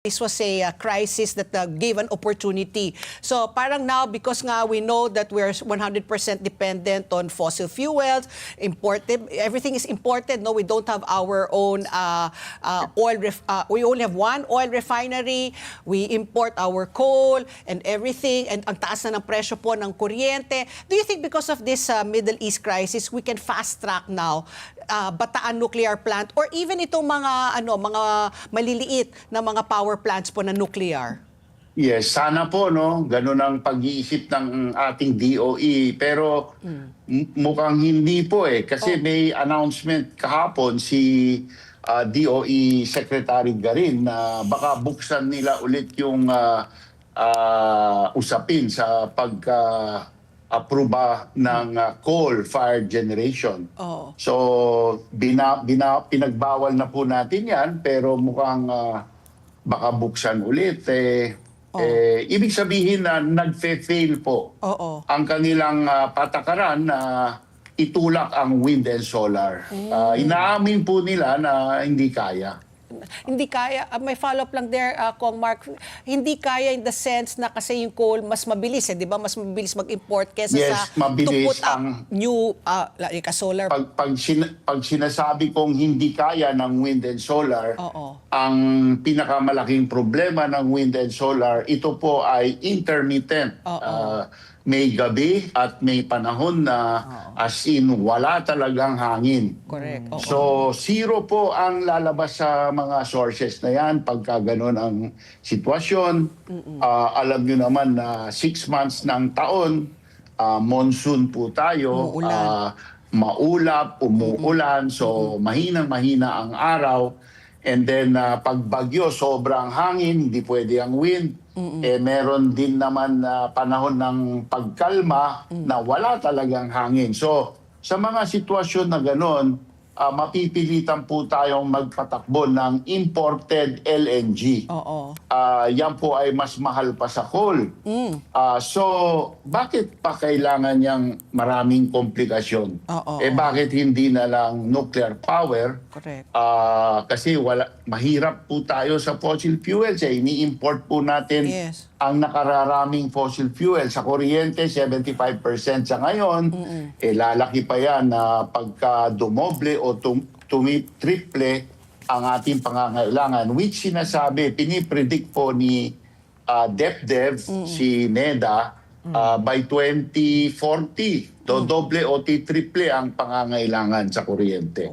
This was a crisis that gave an opportunity. So parang now, because nga we know that we're 100% dependent on fossil fuels, imported, everything is imported. No, we don't have our own we only have one oil refinery. We import our coal and everything, and ang taas na ng presyo po ng kuryente. Do you think because of this Middle East crisis, we can fast track now Bataan Nuclear Plant or even itong mga mga maliliit na mga power plants po na nuclear? Yes, sana po no, ganun ang pag-iisip ng ating DOE, pero mukhang hindi po kasi may announcement kahapon si DOE Secretary Garin na baka buksan nila ulit yung usapin sa pagka-aproba ng coal-fired generation. So pinagbawal na po natin yan, pero mukhang baka buksan ulit. Ibig sabihin na nagfe-fail po ang kanilang patakaran na itulak ang wind and solar. Inaamin po nila na hindi kaya. Hindi kaya, may follow-up lang there, Kong Mark, hindi kaya in the sense na kasi yung coal mas mabilis, di ba? Mas mabilis mag-import kesa sa mabilis to put up new solar. Pag sinasabi kong hindi kaya ng wind and solar, ang pinakamalaking problema ng wind and solar, ito po ay intermittent. May gabi at may panahon na as in wala talagang hangin. Correct. So zero po ang lalabas sa mga sources na yan pagka ganun ang sitwasyon. Alam nyo naman na 6 months ng taon, monsoon po tayo, maulap, umuulan, so mahinang-mahina ang araw. And then pag bagyo, sobrang hangin, hindi pwede ang wind. Meron din naman panahon ng pagkalma na wala talagang hangin. So sa mga sitwasyon na gano'n, mapipilitan po tayong magpatakbo ng imported LNG. Yan po ay mas mahal pa sa coal. So bakit pa kailangan niyang maraming komplikasyon? Bakit hindi na lang nuclear power? Correct. Kasi mahirap po tayo sa fossil fuels. Ini-import po natin ang nakararaming fossil fuel. Sa kuryente, 75% sa ngayon. Lalaki pa yan na pagka dumoble o triple ang ating pangangailangan. Which sinasabi, pinipredict po ni DepDev, si NEDA, by 2040, doble o triple ang pangangailangan sa kuryente.